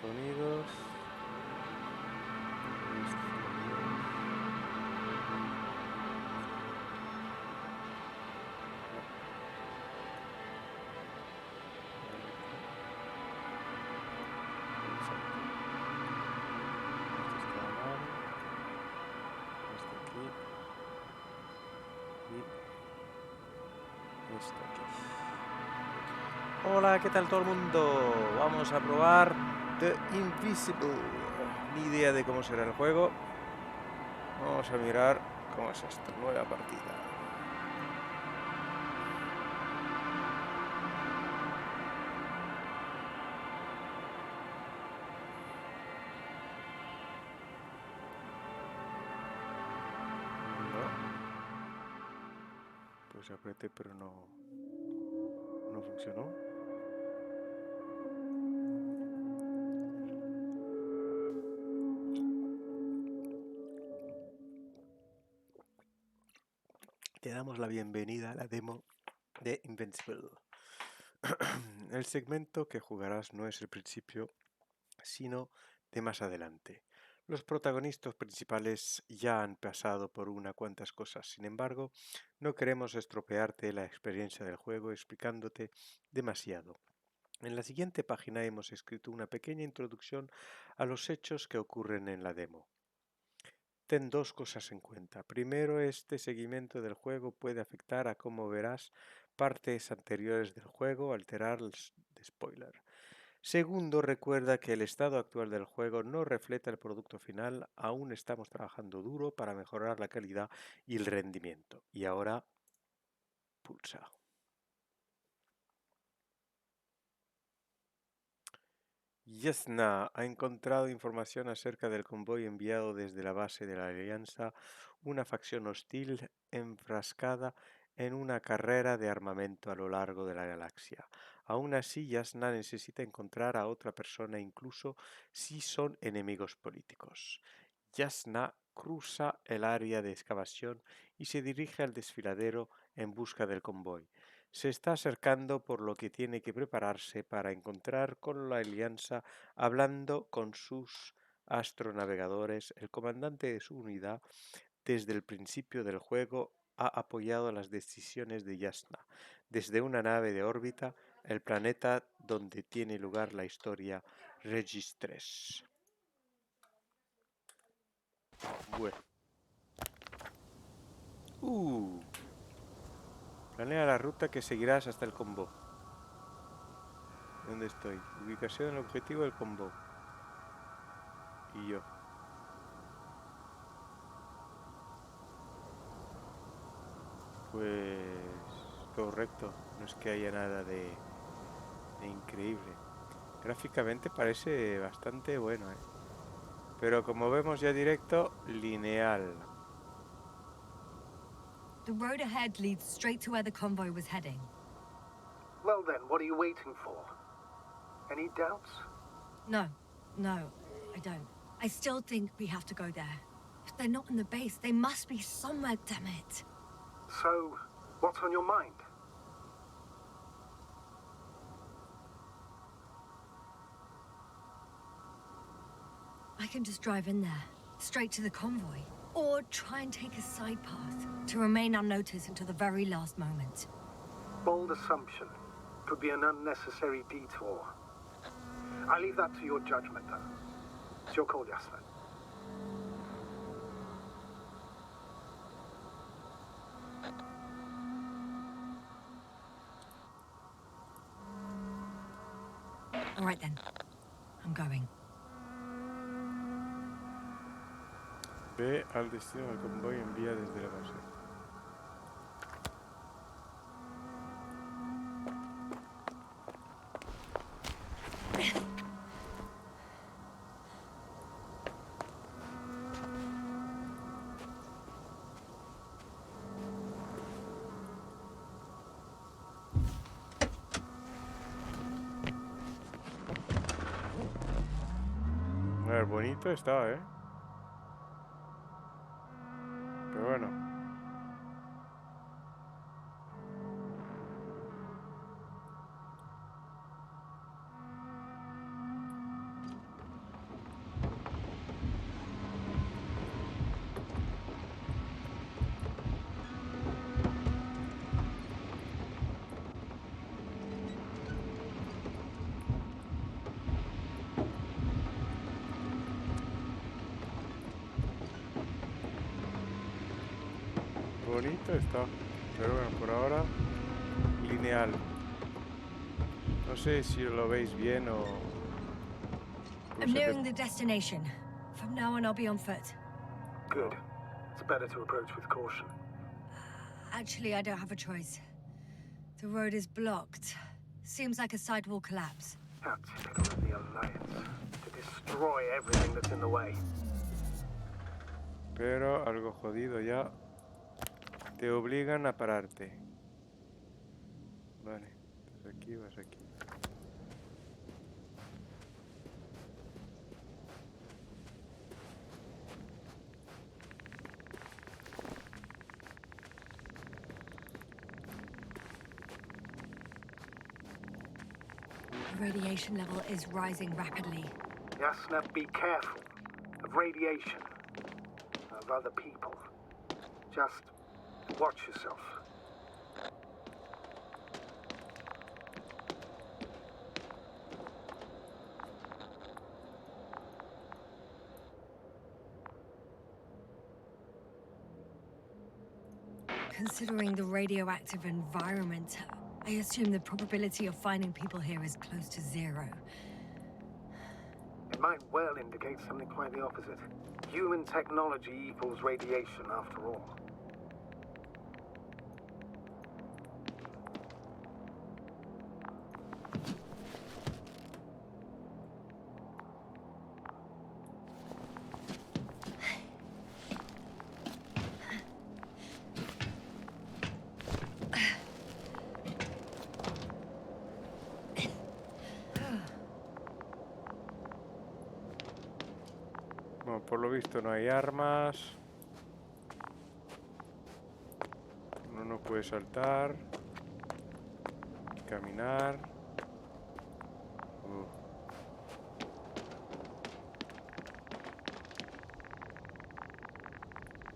sonidos. Hola, ¿qué tal todo el mundo? Vamos a probar The Invisible. Ni idea de cómo será el juego. Vamos a mirar cómo es esto. Nueva partida. No. Pues apreté, pero no funcionó. Te damos la bienvenida a la demo de Invincible. El segmento que jugarás no es el principio, sino de más adelante. Los protagonistas principales ya han pasado por unas cuantas cosas, sin embargo, no queremos estropearte la experiencia del juego explicándote demasiado. En la siguiente página hemos escrito una pequeña introducción a los hechos que ocurren en la demo. Ten dos cosas en cuenta. Primero, este seguimiento del juego puede afectar a cómo verás partes anteriores del juego, alterar el spoiler. Segundo, recuerda que el estado actual del juego no refleja el producto final, aún estamos trabajando duro para mejorar la calidad y el rendimiento. Y ahora, pulsa. Yesna ha encontrado información acerca del convoy enviado desde la base de la Alianza, una facción hostil enfrascada en una carrera de armamento a lo largo de la galaxia. Aún así, Yasna necesita encontrar a otra persona incluso si son enemigos políticos. Yasna cruza el área de excavación y se dirige al desfiladero en busca del convoy. Se está acercando por lo que tiene que prepararse para encontrar con la Alianza hablando con sus astronavegadores. El comandante de su unidad desde el principio del juego ha apoyado las decisiones de Yasna. Desde una nave de órbita, el planeta donde tiene lugar la historia Regis 3. Bueno. Planea la ruta que seguirás hasta el combo. ¿Dónde estoy? Ubicación del objetivo del combo. Y yo. Pues correcto, no es que haya nada de increíble. Gráficamente parece bastante bueno, ¿eh? Pero como vemos ya directo, lineal. The road ahead leads straight to where the convoy was heading. Well then, what are you waiting for? Any doubts? No, I don't. I still think we have to go there. If they're not in the base, they must be somewhere, damn it. So, what's on your mind? I can just drive in there, straight to the convoy. Or try and take a side path to remain unnoticed until the very last moment. Bold assumption. Could be an unnecessary detour. I leave that to your judgment, though. It's your call, Yasmin. All right then. I'm going. Ve al destino del convoy y envía desde la base. A ver, bonito está, ¿eh? Pero bueno. bonito está. Pero bueno, por ahora lineal. No sé si lo veis bien o... I'm nearing the destination. From now on, I'll be on foot. Good. It's better to approach with caution. Actually, I don't have a choice. The road is blocked. Seems like a sidewall collapse. How typical of the Alliance. To destroy everything that's in the way. Pero algo jodido ya. Te obligan a pararte. Vale, vas aquí, vas aquí. The radiation level is rising rapidly. Yasna, be careful of radiation, of other people. Just watch yourself. Considering the radioactive environment, I assume the probability of finding people here is close to zero. It might well indicate something quite the opposite. Human technology equals radiation, after all. Bueno, por lo visto no hay armas. Uno no puede saltar. Ni caminar.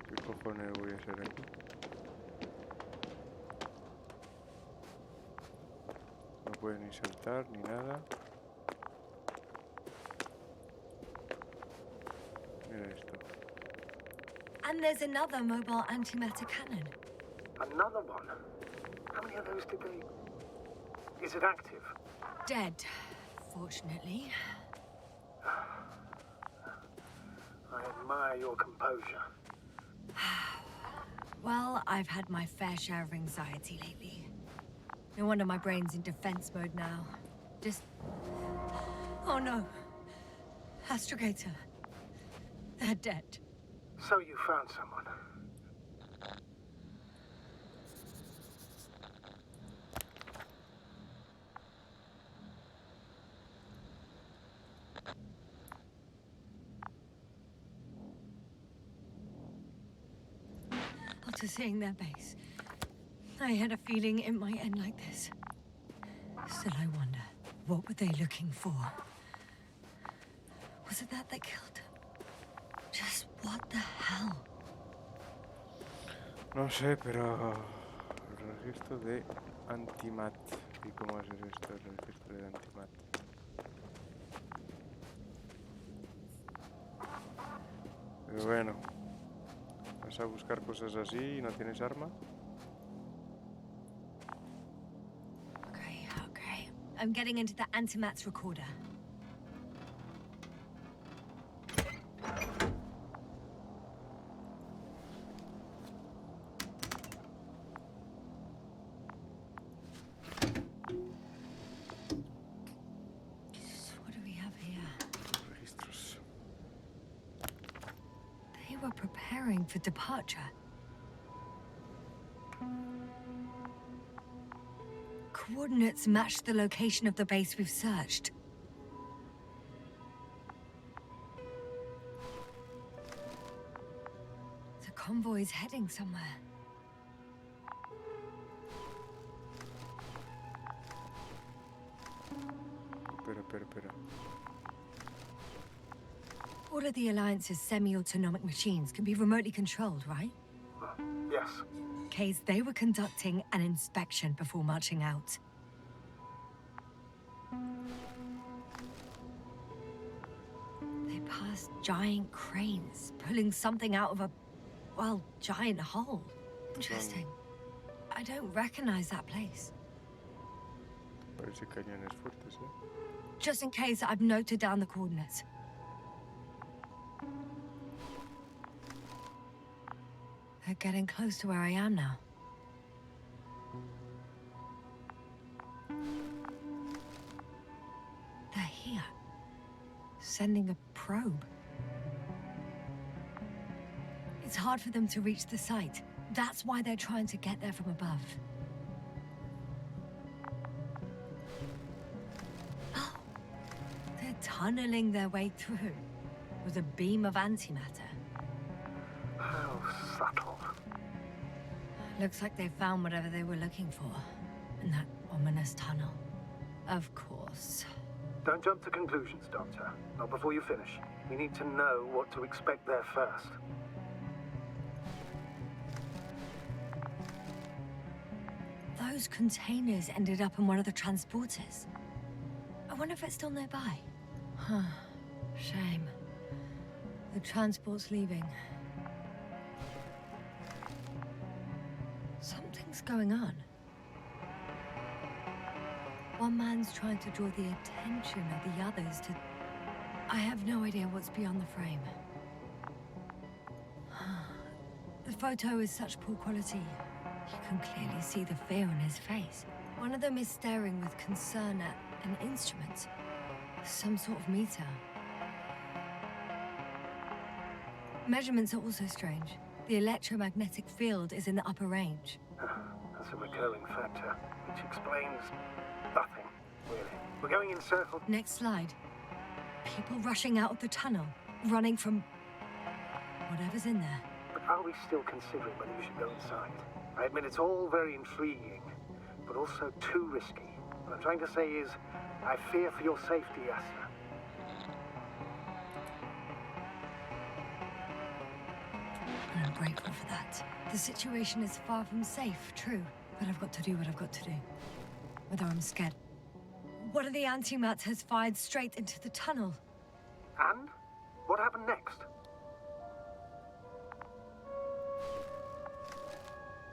¿Qué cojones voy a hacer aquí? No puedes ni saltar ni nada. Mira esto. And there's another mobile antimatter cannon. Another one? How many of those did they... Is it active? Dead, fortunately. I admire your composure. Well, I've had my fair share of anxiety lately. No wonder my brain's in defense mode now. Just... Oh no. Astrogator. They're dead. So you found someone. After seeing their base, I had a feeling it might end like this. Still, I wonder, what were they looking for? Was it that they killed them? Just what the hell? No sé, pero... Registro de antimat. ¿Y cómo es esto? El registro de antimat. Pero bueno. ¿Vas a buscar cosas así y no tienes arma? Okay. I'm getting into the antimat's recorder. What do we have here? Registros. They were preparing for departure. Coordinates match the location of the base we've searched. The convoy's heading somewhere. Espera. All of the Alliance's semi-autonomic machines can be remotely controlled, right? Yes. Case they were conducting an inspection before marching out. They passed giant cranes, pulling something out of a, well, giant hole. Interesting. I don't recognize that place. Parece cañones fuertes, ¿eh? Just in case, I've noted down the coordinates. They're getting close to where I am now. They're here. Sending a probe. It's hard for them to reach the site. That's why they're trying to get there from above. Oh, they're tunneling their way through with a beam of antimatter. How subtle. Looks like they found whatever they were looking for in that ominous tunnel. Of course. Don't jump to conclusions, Doctor. Not before you finish. We need to know what to expect there first. Those containers ended up in one of the transporters. I wonder if it's still nearby. Huh. Shame. The transport's leaving. Something's going on. One man's trying to draw the attention of the others to... I have no idea what's beyond the frame. The photo is such poor quality. You can clearly see the fear on his face. One of them is staring with concern at an instrument. Some sort of meter. Measurements are also strange. The electromagnetic field is in the upper range. That's a recurring factor, which explains nothing, really. We're going in circles. Next slide. People rushing out of the tunnel, running from whatever's in there. But are we still considering whether you should go inside? I admit it's all very intriguing, but also too risky. What I'm trying to say is, I fear for your safety, Yasna. And I'm grateful for that. The situation is far from safe, true. But I've got to do what I've got to do. Whether I'm scared. One of the antimats has fired straight into the tunnel. And? What happened next?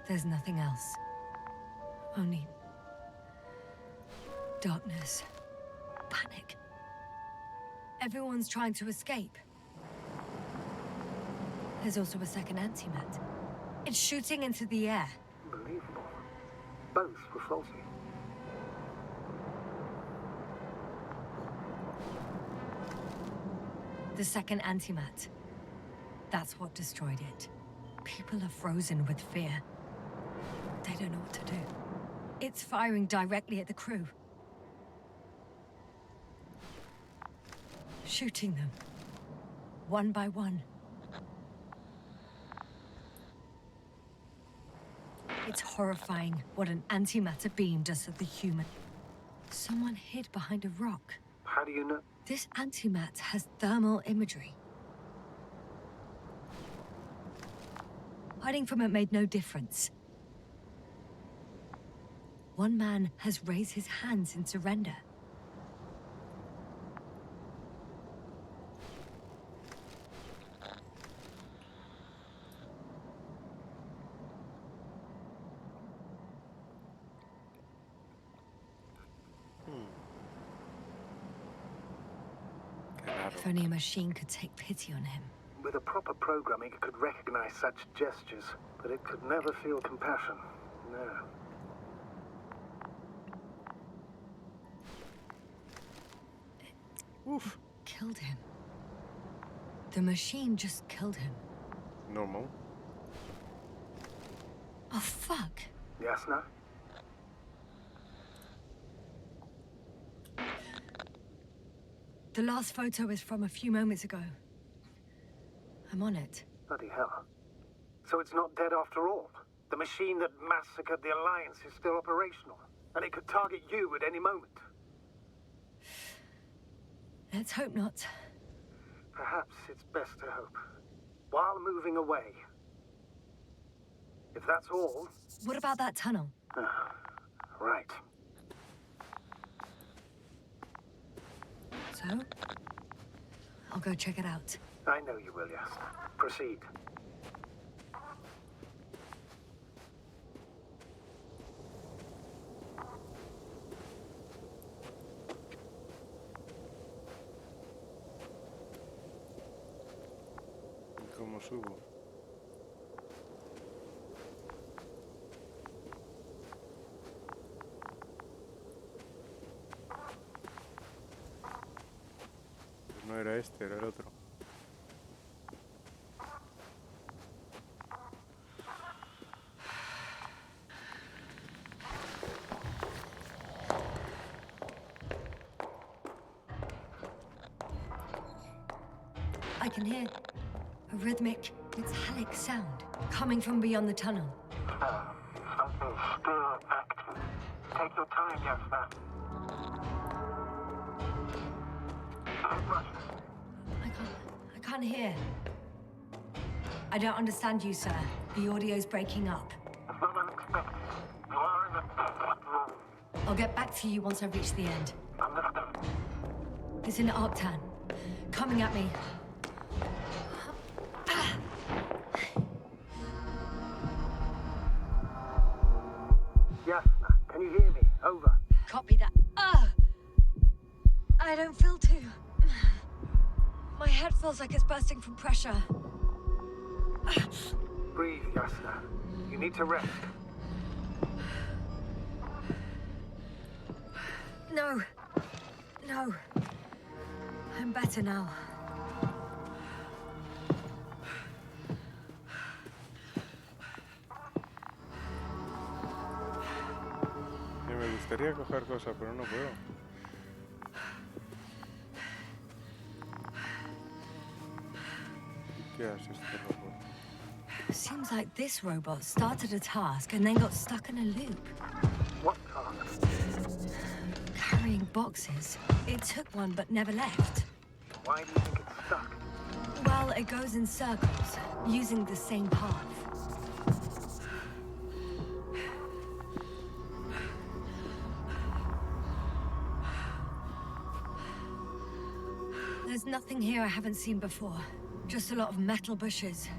There's nothing else. Only... darkness. Panic. Everyone's trying to escape. There's also a second antimat. It's shooting into the air. Unbelievable. Both were faulty. The second antimat. That's what destroyed it. People are frozen with fear. They don't know what to do. It's firing directly at the crew. Shooting them. One by one. It's horrifying what an antimatter beam does to the human. Someone hid behind a rock. How do you know? This antimat has thermal imagery. Hiding from it made no difference. One man has raised his hands in surrender. If only a machine could take pity on him. With a proper programming, it could recognize such gestures, but it could never feel compassion. No. Oof. Killed him. The machine just killed him. Normal. Oh, fuck. Yasna? The last photo is from a few moments ago. I'm on it. Bloody hell. So it's not dead after all? The machine that massacred the Alliance is still operational, and it could target you at any moment. Let's hope not. Perhaps it's best to hope. While moving away. If that's all... What about that tunnel? Right. So? I'll go check it out. I know you will, Yasna. Proceed. ¿Cómo subo? Pues no era este, era el otro. I can hear a rhythmic, metallic sound coming from beyond the tunnel. Something still active. Take your time, young man. Keep rushing. I can't hear. I don't understand you, sir. The audio's breaking up. It's not unexpected. You are in the perfect room. I'll get back to you once I reach the end. Understood. It's in Arctan. Coming at me. Yasna, can you hear me? Over. Copy that. I don't feel too... My head feels like it's bursting from pressure. Breathe, Yasna. You need to rest. No. No. I'm better now. Me gustaría coger cosas, pero no puedo. ¿Qué hace este robot? Seems like this robot started a task and then got stuck in a loop. What task? Carrying boxes. It took one but never left. Why do you think it's stuck? Well, it goes in circles, using the same path. There's nothing here I haven't seen before. Just a lot of metal bushes.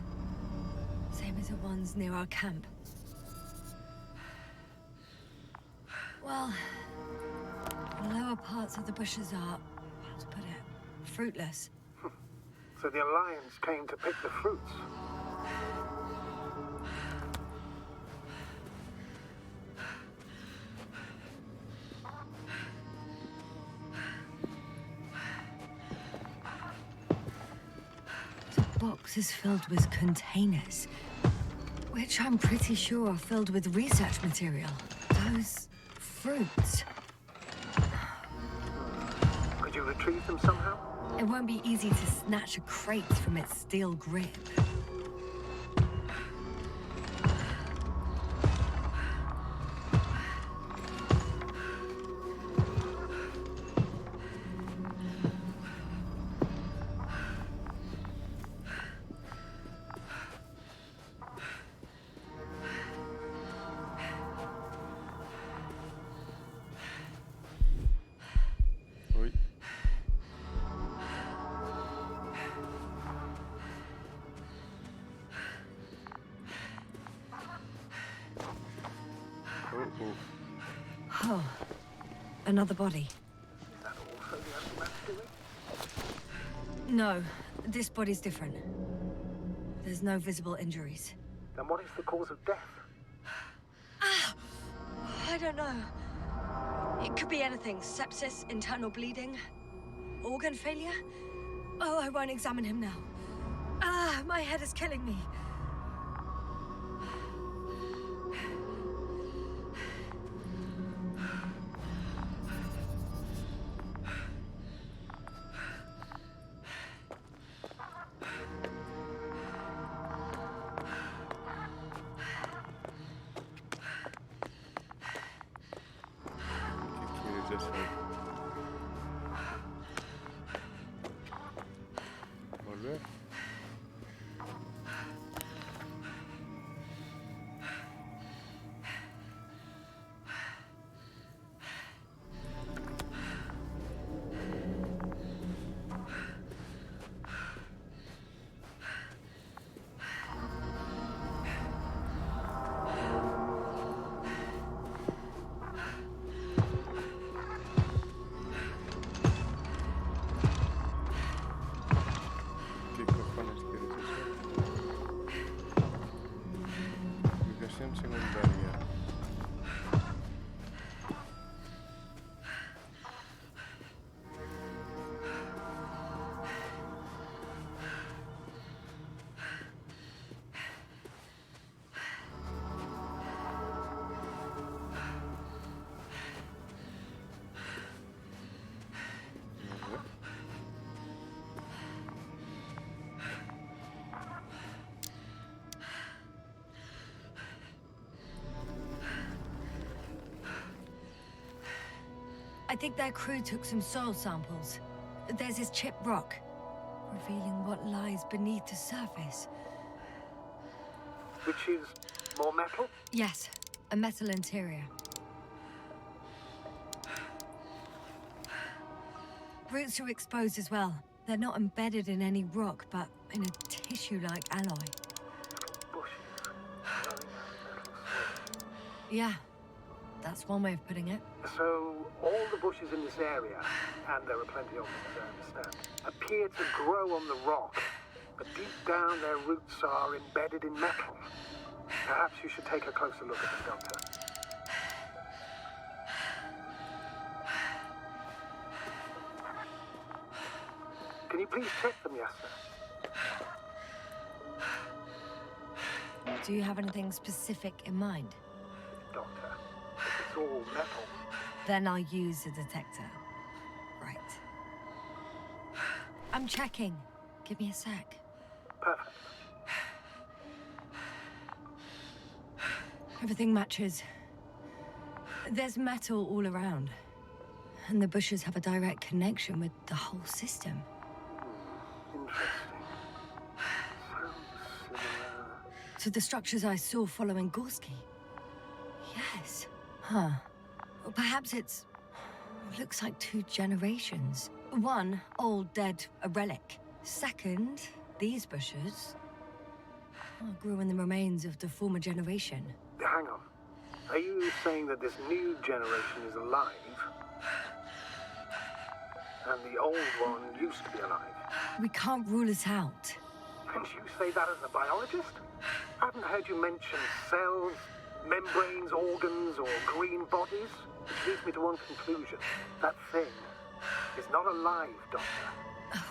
Same as the ones near our camp. Well, the lower parts of the bushes are, how to put it, fruitless. So the Alliance came to pick the fruits. The box is filled with containers, which I'm pretty sure are filled with research material. Those fruits. Could you retrieve them somehow? It won't be easy to snatch a crate from its steel grip. Uy. Oh, another body. Is that also the Underman's doing? No, this body's different. There's no visible injuries. Then what is the cause of death? I don't know. It could be anything. Sepsis, internal bleeding, organ failure. Oh, I won't examine him now. My head is killing me. ¿Qué quieres hacer? ¿Volver? ¿Qué misión secundaria. I think their crew took some soil samples. There's this chipped rock, revealing what lies beneath the surface. Which is more metal? Yes, a metal interior. Roots are exposed as well. They're not embedded in any rock, but in a tissue-like alloy. Bushes. Growing out of metal soil. Yeah, that's one way of putting it. So, all the bushes in this area, and there are plenty of them as I understand, appear to grow on the rock, but deep down their roots are embedded in metal. Perhaps you should take a closer look at the Doctor. Can you please check them, Yasna? Do you have anything specific in mind? Doctor, if it's all metal, Then I'll use a detector. Right. I'm checking. Give me a sec. perfect. Everything matches. There's metal all around. And the bushes have a direct connection with the whole system. Interesting. Sounds similar. To the structures I saw following Gorski. Yes. Huh. Well, perhaps it's... looks like 2 generations. One, old, dead, a relic. Second, these bushes grew in the remains of the former generation. Hang on. Are you saying that this new generation is alive? And the old one used to be alive? We can't rule it out. And you say that as a biologist? I haven't heard you mention cells, membranes, organs, or green bodies. Which leads me to one conclusion. That thing is not alive, Doctor.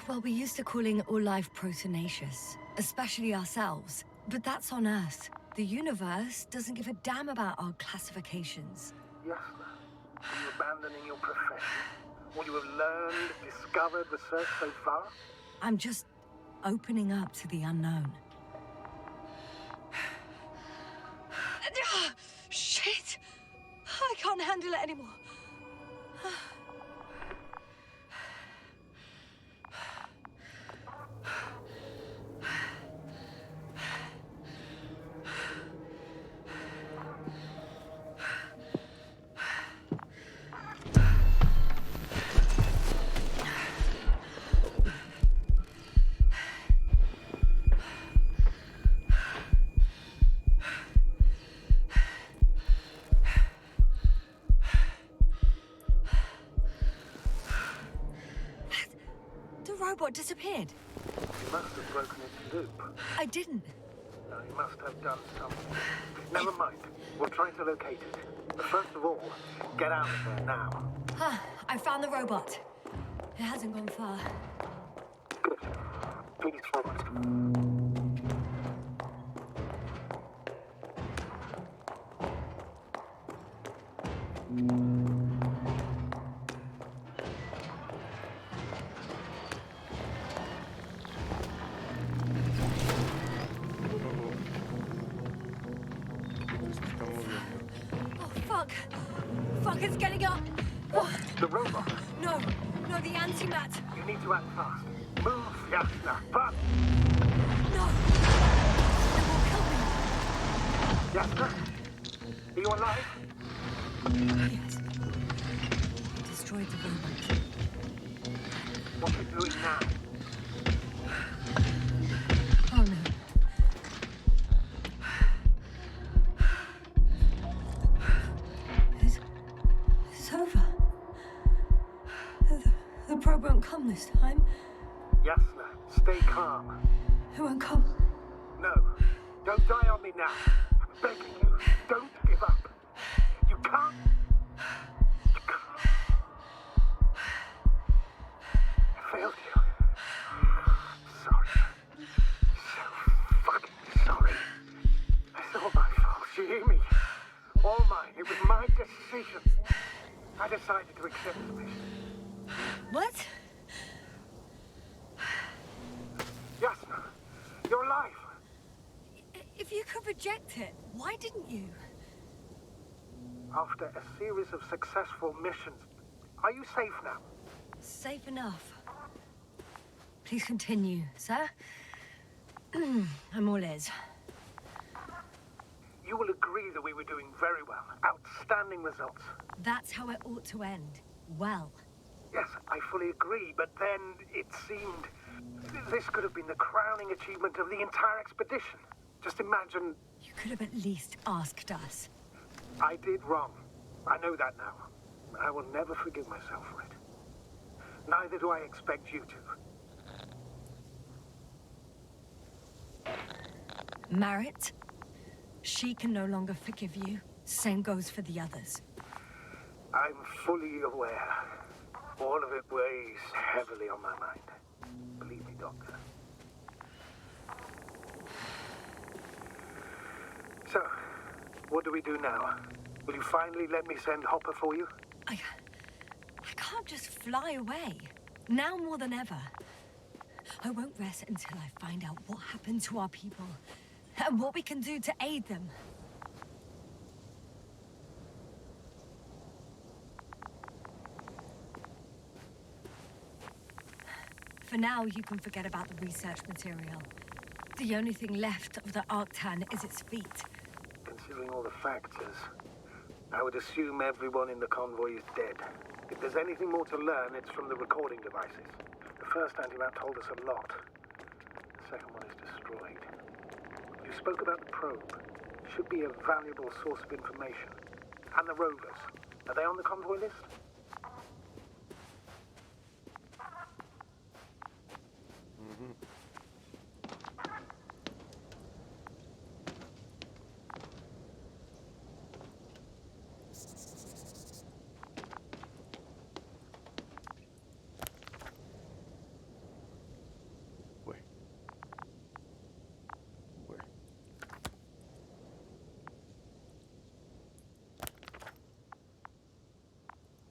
Well, we used to calling all life proteinaceous, especially ourselves. But that's on Earth. The universe doesn't give a damn about our classifications. Yes, ma'am. Are you abandoning your profession? What you have learned, discovered, researched so far? I'm just opening up to the unknown. Shit! I can't handle it anymore. The robot disappeared. You must have broken its loop. I didn't. No, you must have done something. Never mind. We'll try to locate it. But first of all, get out of there now. I found the robot. It hasn't gone far. Good. Please forward. Se está moviendo. Oh, fuck. Fuck, it's getting up. Oh, The robot. no, the antimat. You need to act fast. Move, Yasna. Fast. No. It will kill me. Yasna? Are you alive? Yes. He destroyed the robot. What are you doing now? Oh, no. It's over. The probe won't come this time. Yasna, stay calm. It won't come. No, don't die on me now. I'm begging you, don't give up. You can't. You can't. I failed you. Sorry. So fucking sorry. It's all my fault. You hear me? All mine. It was my decision. I decided to accept the mission. What? Yasna, you're alive. If you could reject it, why didn't you? After a series of successful missions, are you safe now? Safe enough. Please continue, sir. I'm all ears. You will agree that we were doing very well. Outstanding results. That's how it ought to end. Well. Yes, I fully agree, but then it seemed this could have been the crowning achievement of the entire expedition. Just imagine. You could have at least asked us. I did wrong. I know that now. I will never forgive myself for it. Neither do I expect you to. Marit, she can no longer forgive you. Same goes for the others. I'm fully aware. All of it weighs heavily on my mind. Believe me, Doctor. So, what do we do now? Will you finally let me send Hopper for you? I can't just fly away. Now more than ever. I won't rest until I find out what happened to our people and what we can do to aid them. For now, you can forget about the research material. The only thing left of the Arctan is its feet. Considering all the factors, I would assume everyone in the convoy is dead. If there's anything more to learn, it's from the recording devices. The first antimat told us a lot. The second one is destroyed. You spoke about the probe. Should be a valuable source of information. And the rovers. Are they on the convoy list?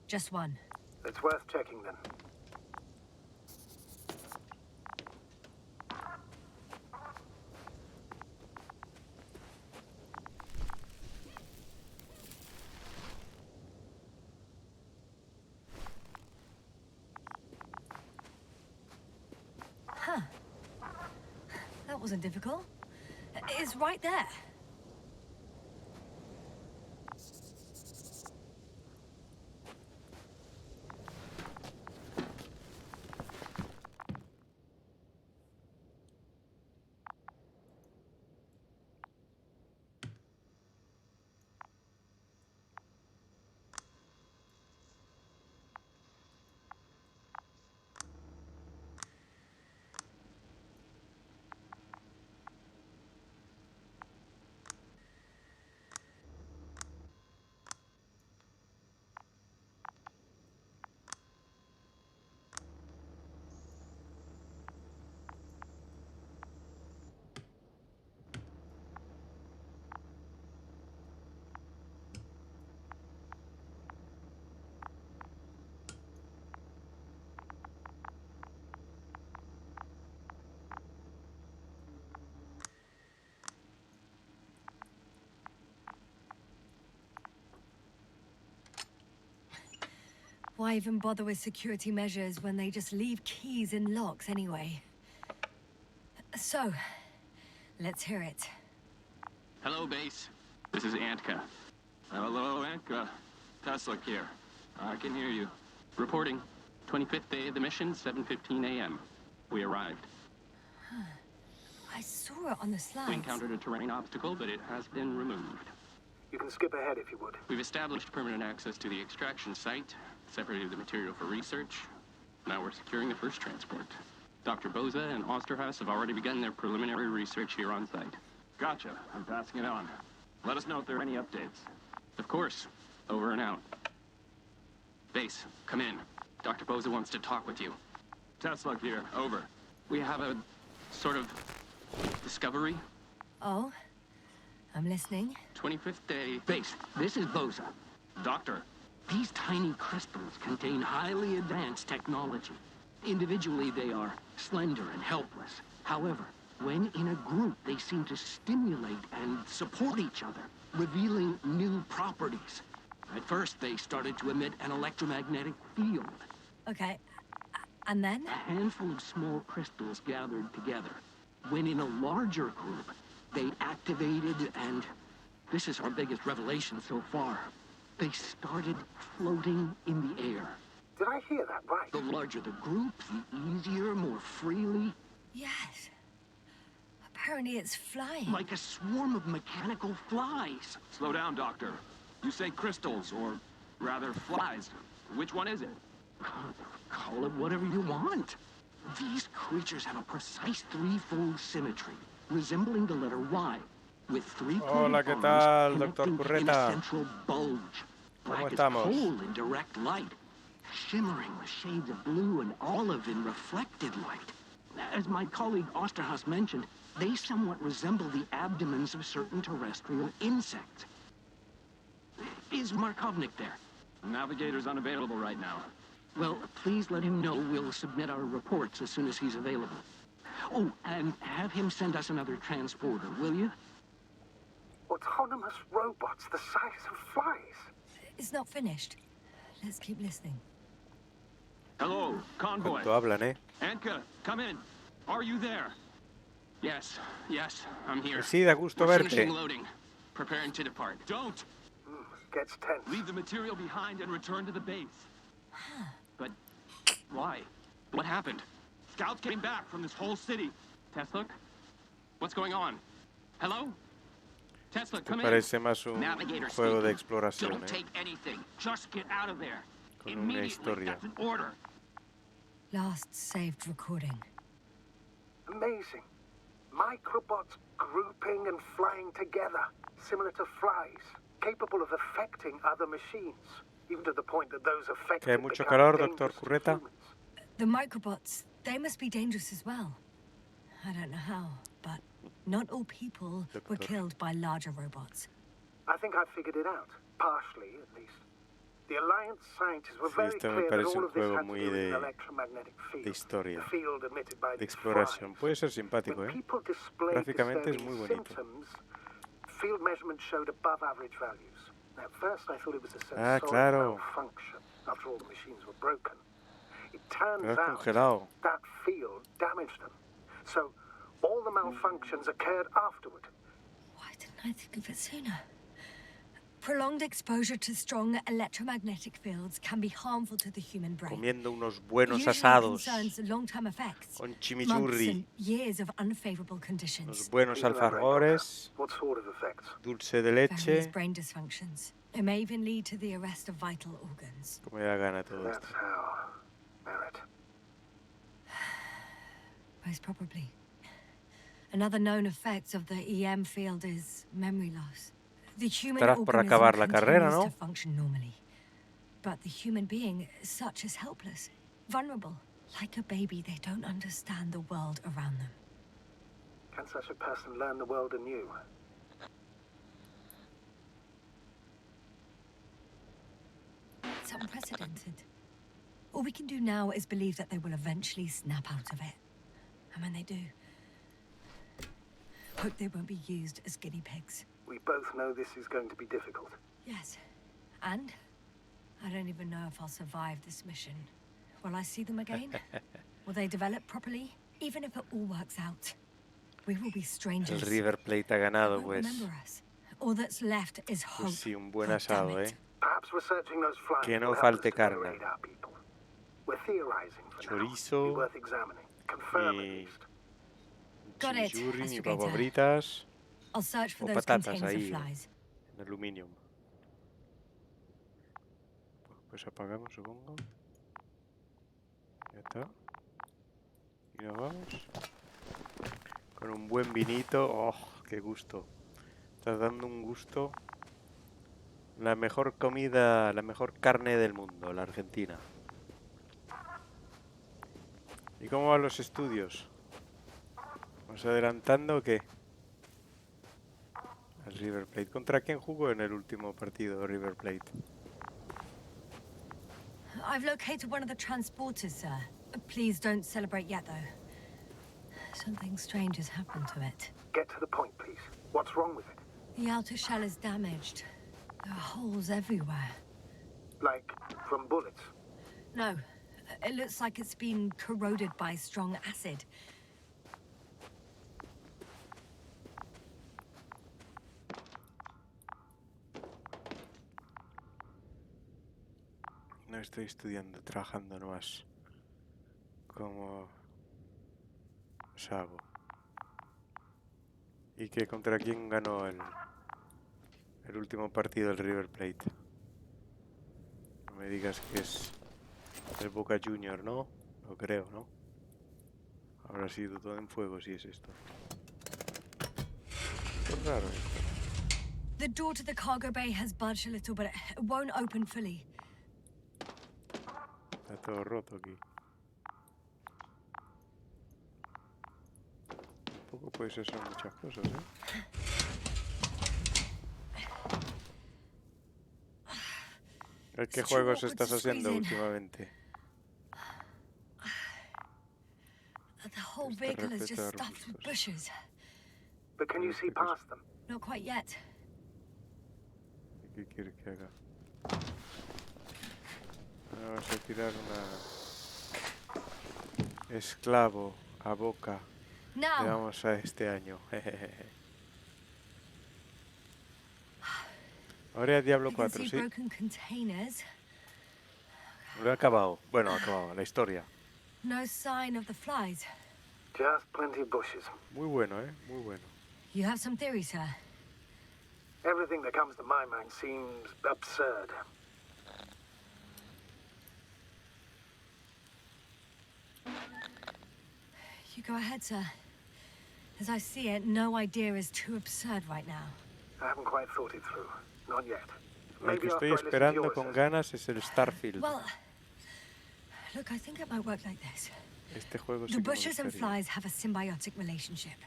Just one. It's worth checking then. Huh. That wasn't difficult. It's right there. Why even bother with security measures when they just leave keys in locks anyway? So, let's hear it. Hello, base. This is Antka. Hello, Antka. Tesla here. I can hear you. Reporting. 25th day of the mission, 7:15 a.m. We arrived. I saw it on the slides. We encountered a terrain obstacle, but it has been removed. You can skip ahead if you would. We've established permanent access to the extraction site, separated the material for research. Now we're securing the first transport. Dr. Boza and Osterhaus have already begun their preliminary research here on site. Gotcha. I'm passing it on. Let us know if there are any updates. Of course. Over and out. Base, come in. Dr. Boza wants to talk with you. Tesla here. Over. We have a sort of discovery. Oh? I'm listening. 25th day. Base, this is Boza. Doctor. These tiny crystals contain highly advanced technology. Individually, they are slender and helpless. However, when in a group, they seem to stimulate and support each other, revealing new properties. At first, they started to emit an electromagnetic field. Okay. And then? A handful of small crystals gathered together. When in a larger group, they activated and... this is our biggest revelation so far. They started floating in the air. Did I hear that right? The larger the group, the easier, more freely. Yes. Apparently it's flying. Like a swarm of mechanical flies. Slow down, Doctor. You say crystals, or rather flies. Which one is it? Call it whatever you want. These creatures have a precise threefold symmetry, resembling the letter Y, with three Hola, ¿qué pointed tal, arms Dr. connecting in a Curreta? central bulge. ¿Cómo Black as estamos? coal in direct light, shimmering with shades of blue and olive in reflected light. As my colleague Osterhaus mentioned, they somewhat resemble the abdomens of certain terrestrial insects. Is Markovnik there? Navigator's unavailable right now. Well, please let him know we'll submit our reports as soon as he's available. Oh, and have him send us another transporter, will you? Autonomous robots the size of flies. It's not finished. Let's keep listening. Hello, convoy. ¿Cuánto hablan, eh? Anka, come in. Are you there? Yes, I'm here. Sí, da gusto We're verte. finishing loading. Preparing to depart. Don't! Gets tense. Leave the material behind and return to the base. But why? What happened? Scouts came back from this whole city. Tesla? What's going on? Hello? Tesla, come in. Parece más un Navigator juego de speaking. exploración, Don't eh? take anything. Just get out of there. Con una Immediately. historia. That's an order. Last saved recording. Amazing. Microbots grouping and flying together, similar to flies, capable of affecting other machines, even to the point that those affected ¿Que hay mucho become calor, dangerous Dr. to Curreta? humans. The microbots, they must be dangerous as well. I don't know how, but not all people were Doctor. killed by larger robots. I think I've figured it out, partially at least. The Alliance scientists were Sí, very esto me clear that parece all un of this juego had to muy do with de an electromagnetic field, historia, the field emitted by de these exploración. flies. Puede ser simpático, When ¿eh? people displayed Gráficamente es disturbing muy bonito. symptoms, field measurements showed above average values. At first, I thought it was a Ah, sensorial claro. malfunction. After all, the machines were broken. It turns Pero es out congelado. that field damaged them. So, all the malfunctions occurred afterward. Why didn't I think of it sooner? Prolonged exposure to strong electromagnetic fields can be harmful to the human brain. Comiendo unos buenos Usually asados concerns long-term effects. con Months chimichurri, and years of unfavorable unos conditions. buenos Please elaborate, alfajores, Doctor. What sort of effects? dulce de Various leche. brain dysfunctions. It may even lead to the arrest of vital organs. Como me da gana todo That's esto. how. Merit. Most probably. Another known effect of the EM field is memory loss. The human Estarás por organism acabar la carrera, continues ¿no? to function normally. But the human being, such is helpless, vulnerable. Like a baby, they don't understand the world around them. Can such a person learn the world anew? It's unprecedented. All we can do now is believe that they will eventually snap out of it. And when they do, hope they won't be used as guinea pigs. We both know this is going to be difficult. Yes. And I don't even know if I'll survive this mission. Will I see them again? Will they develop properly? Even if it all works out, we will be strangers. El River Plate ha They ganado, won't pues. remember us. All that's left is hope. Pues sí, un buen God damn asado, it. ¿eh? Perhaps researching those flies Que no will help us falte to better carne. aid our people. We're theorizing for Chorizo. now. Be worth examining. Confirm at Ni least. Got it, chimichurri, ni Astrogator. papas fritas. I'll search for O those patatas containers of ahí, flies. en aluminio. Pues apagamos, supongo. Ya está. Y nos vamos. Con un buen vinito. ¡Oh, qué gusto! Estás dando un gusto. La mejor comida, la mejor carne del mundo, la Argentina. ¿Y cómo van los estudios? ¿Vamos adelantando o qué? El River Plate. ¿Contra quién jugó en el último partido River Plate? I've located one of the transporters, sir. Please don't celebrate yet, though. Something strange has happened to it. Get to the point, please. What's wrong with it? The outer shell is damaged. There are holes everywhere. Like, from bullets? No, it looks like it's been corroded by strong acid. No estoy estudiando, trabajando nomás. Como Sabo. ¿Y qué contra quién ganó el último partido del River Plate? No me digas que es el Boca Junior, ¿no? Lo creo, ¿no? Habrá sido todo en fuego si es esto. Es raro esto. The door to the cargo bay has budged a little, but it won't open fully. Está todo roto aquí. Tampoco puede ser son muchas cosas, ¿eh? ¿Qué juegos estás haciendo últimamente? The whole vehicle is just stuffed with bushes. But can you see past them? Not quite yet. ¿Qué quieres que haga? Vamos a tirar una... Esclavo a Boca. Le Now, damos a este año. Ahora es Diablo I can 4, see sí. broken containers. Lo he acabado. Bueno, acabado. La historia. No sign of the flies. Just plenty of bushes. Muy bueno, ¿eh? Muy bueno. You have some theories, sir? Everything that comes to my mind seems absurd. You go ahead, sir. As I see it, no idea is too absurd right now. I haven't quite thought it through. Not yet. Lo que Maybe estoy after I listen to esperando yours. con ganas es el Starfield. Well, look, I think it might work like this. Este juego sí The que me bushes and gustaría. flies have a symbiotic relationship.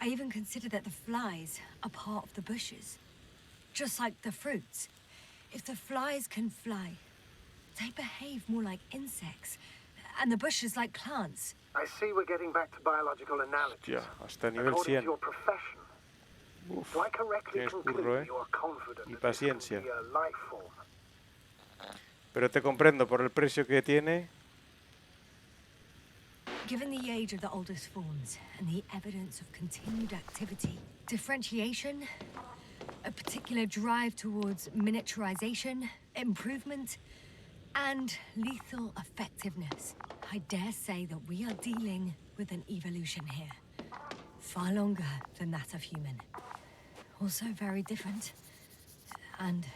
I even consider that the flies are part of the bushes. Just like the fruits. If the flies can fly, they behave more like insects. And the bushes like plants. I see we're getting back to biological analogies. Ya, hasta nivel According 100. to your profession, Uf, do I correctly tienes conclude curro, ¿eh? you are confident Y that this paciencia. can be a life form? pero te comprendo por el precio que tiene. Given the age of the oldest forms and the evidence of continued activity, differentiation, a particular drive towards miniaturization, improvement, and lethal effectiveness, I dare say that we are dealing with an evolution here. Far longer than that of human. Also very different. And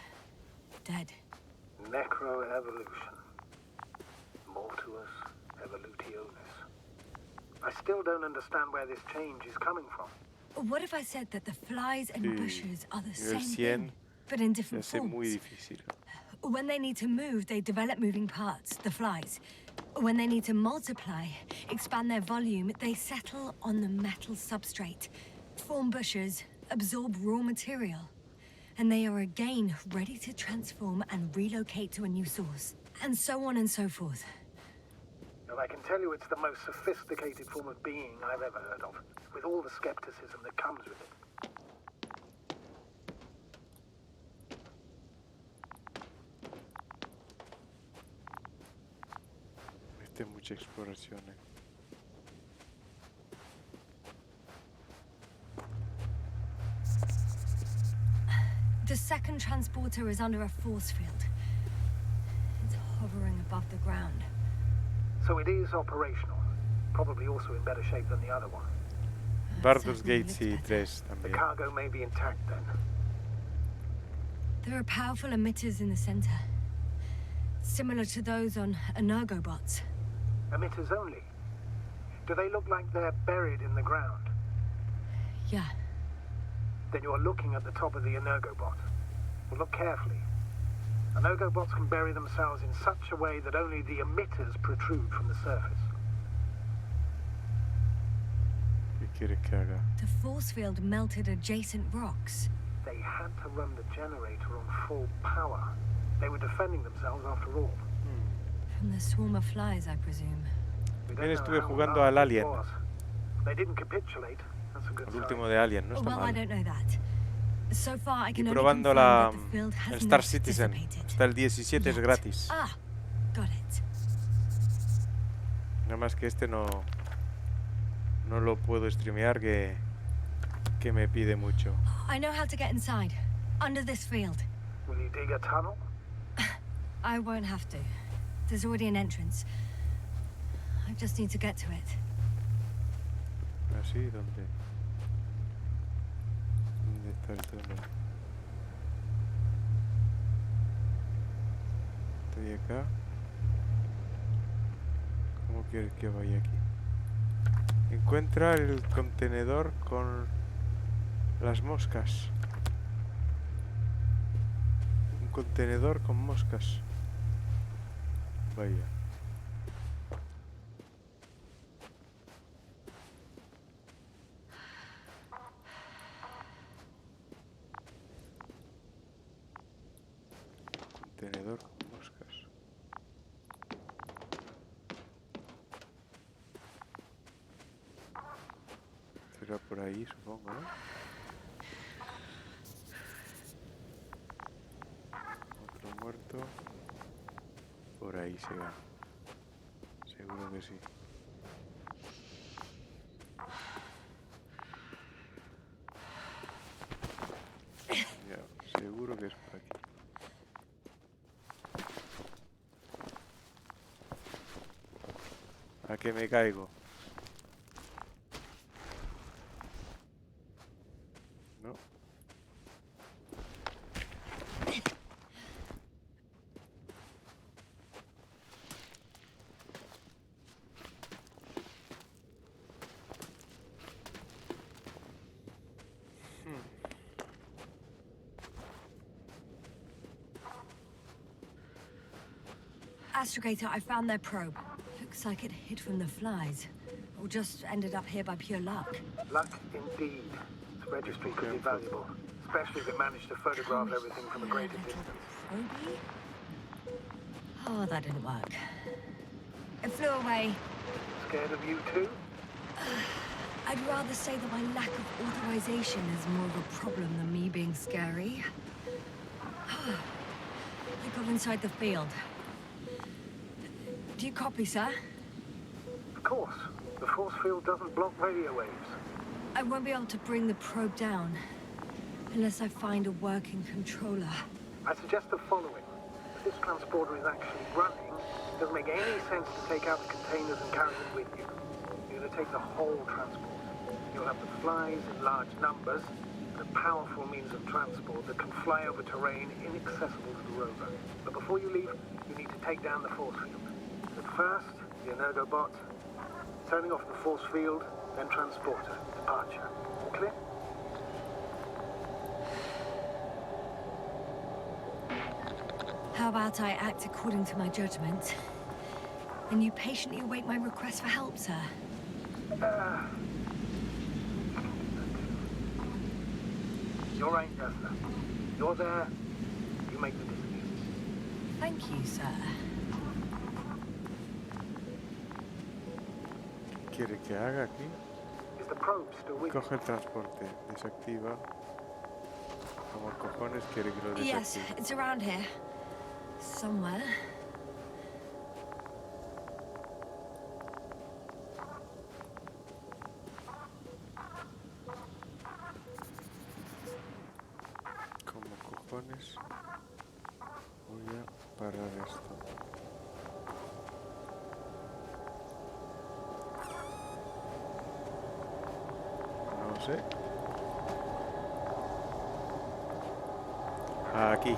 dead. Necroevolution. Mortuus evolutionis. I still don't understand where this change is coming from. What if I said that the flies and Sí, bushes are the nivel same 100 thing, but in Se different hace muy forms? difícil. When they need to move, they develop moving parts, the flies. When they need to multiply, expand their volume, they settle on the metal substrate, form bushes, absorb raw material. And they are again ready to transform and relocate to a new source. And so on and so forth. And I can tell you it's the most sophisticated form of being I've ever heard of, with all the skepticism that comes with it. Esta es mucha exploración, ¿eh? The second transporter is under a force field. It's hovering above the ground. So it is operational. Probably also in better shape than the other one. Baldur's Certainly Gate looks sí, better. 3 The también. cargo may be intact then. There are powerful emitters in the center. Similar to those on Energobots. Emitters only. Do they look like they're buried in the ground? Yeah. then you are looking at the top of the Energobot. Well, look carefully. Energobots can bury themselves in such a way that only the emitters protrude from the surface. ¿Qué quieres que haga? The force field melted adjacent rocks. They had to run the generator on full power. They were defending themselves after all. From the swarm of flies, I presume. We También don't know estuve how jugando large al it Alien. was. They didn't capitulate. That's a good El sign. último de Alien, no está Well, I mal. don't know that. So far, I Y can only probando confirm la, that the field has el Star not Citizen. dissipated. Hasta el 17 es Yet. gratis. Ah, got it. Nada más que este no lo puedo streamear, que me pide mucho. I know how to get inside. Under this field. Will you dig a tunnel? I won't have to. There's already an entrance. I just need to get to it. ¿Así? ¿Dónde? ¿Dónde está el túnel? Estoy acá. ¿Cómo quieres que vaya aquí? Encuentra el contenedor con las moscas. Un contenedor con moscas. Vaya. Contenedor con moscas. Será por ahí, supongo, ¿no? Otro muerto. Por ahí se va. Seguro que sí. Ya, seguro que es por aquí. ¿A qué me caigo? No. Astrogator, I found their probe. Looks like it hid from the flies. Or just ended up here by pure luck. Luck indeed. Its registry could be valuable, especially if it managed to photograph everything from a greater distance. Obi? Oh, that didn't work. It flew away. Scared of you too? I'd rather say that my lack of authorization is more of a problem than me being scary. I got inside the field. Do you copy, sir? Of course. The force field doesn't block radio waves. I won't be able to bring the probe down unless I find a working controller. I suggest the following. If this transporter is actually running, it doesn't make any sense to take out the containers and carry them with you. You're going to take the whole transport. You'll have the flies in large numbers, and a powerful means of transport that can fly over terrain inaccessible to the rover. But before you leave, you need to take down the force field. At first, the Energobot, turning off the force field, then transporter, departure. All clear? How about I act according to my judgment, and you patiently await my request for help, sir? You're right, Tesla. You're there. You make the decision. Thank you, sir. ¿Qué quiere que haga aquí? Is the probe still with you? Coge el transporte, desactiva. Como cojones quiere que lo Yes, desactive. it's around here. Somewhere. Como cojones voy a parar esto. No sé. Aquí.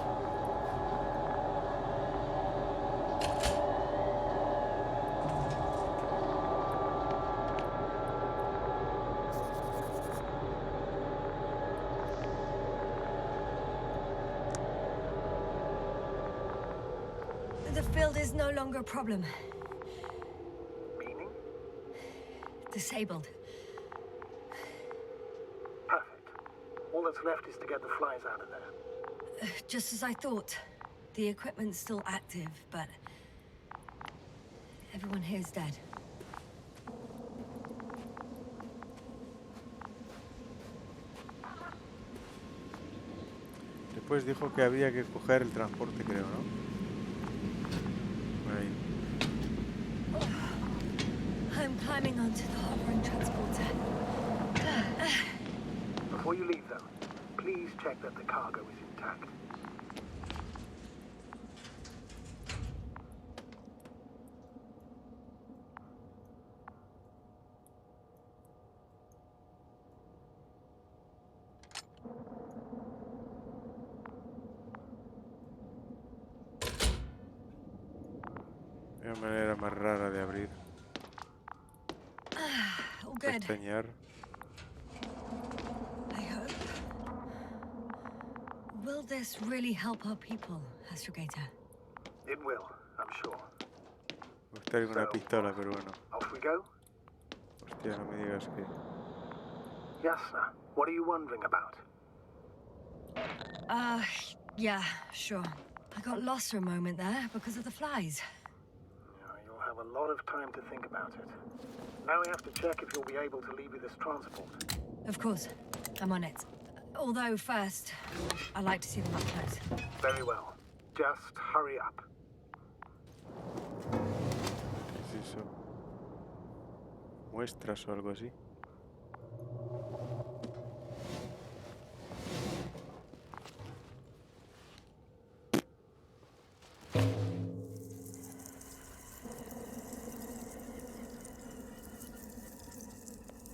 field is no longer a problem. Meaning? Disabled. Perfect. All that's left is to get the flies out of there. Just as I thought. The equipment's still active, but everyone here's dead. Después dijo que había que coger el transporte, creo, ¿no? Ahí. I'm climbing onto the hovering transporter. Before you leave, though, please check that the cargo is intact. Hay una manera más rara de abrir. All good. Pestañear. I hope. Will this really help our people, Astrogator? It will, I'm sure. Me gustaría una pistola, pero bueno. Off we go? Hostia, no me digas que... Yes, sir. What are you wondering about? Yeah, sure. I got lost for a moment there because of the flies. You'll have a lot of time to think about it. Now we have to check if you'll be able to leave with this transport. Of course. I'm on it. Although first, I like to see them up close. Very well. Just hurry up. ¿Qué es eso? ¿Muestras o algo así?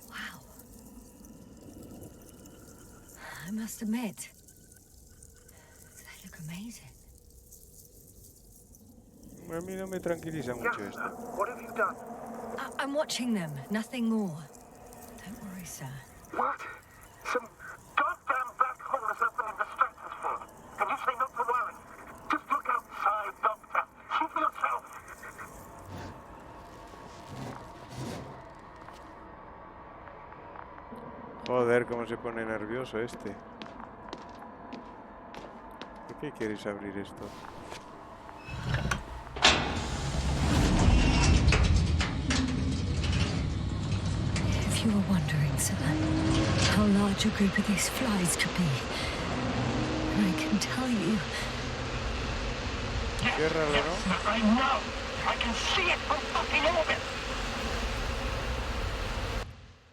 Wow. I must admit, they look amazing. A mí no me tranquiliza Yes, mucho sir. esto. What have you done? I'm watching them, nothing more. Don't worry, sir. What? Some goddamn black hole has opened in the stratosphere. And you say not to worry. Just look outside, Doctor. See for yourself. Joder, cómo se pone nervioso este. ¿Por qué quieres abrir esto? If you were wondering, sir, how large a group of these flies could be, I can tell you. Ciérralo, ¿no? I know. I can see it from fucking orbit.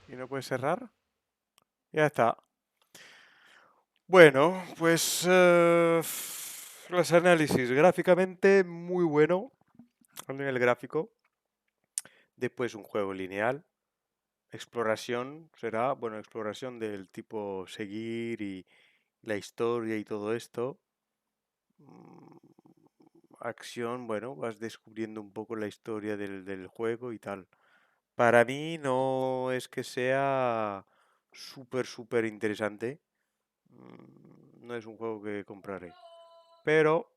¿Y no puedes cerrar? Ya está. Bueno, pues los análisis gráficamente muy bueno a nivel gráfico. Después un juego lineal. Exploración será, bueno, exploración del tipo seguir y la historia y todo esto. Acción, bueno, vas descubriendo un poco la historia del juego y tal. Para mí no es que sea súper interesante. No es un juego que compraré. Pero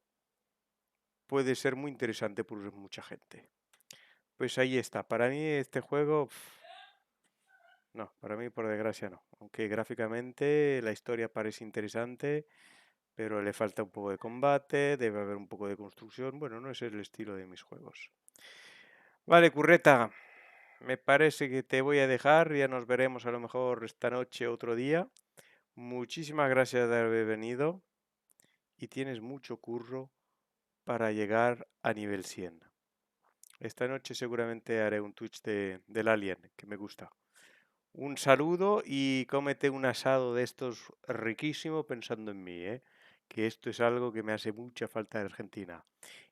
puede ser muy interesante por mucha gente. Pues ahí está. Para mí este juego... No, para mí por desgracia no. Aunque gráficamente la historia parece interesante, pero le falta un poco de combate, debe haber un poco de construcción. Bueno, no es el estilo de mis juegos. Vale, Curreta, me parece que te voy a dejar. Ya nos veremos a lo mejor esta noche otro día. Muchísimas gracias de haber venido y tienes mucho curro para llegar a nivel 100. Esta noche seguramente haré un Twitch del Alien, que me gusta. Un saludo y cómete un asado de estos riquísimo pensando en mí, ¿eh? Que esto es algo que me hace mucha falta en Argentina.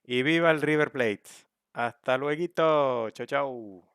Y viva el River Plate. Hasta luego. Chao, chao.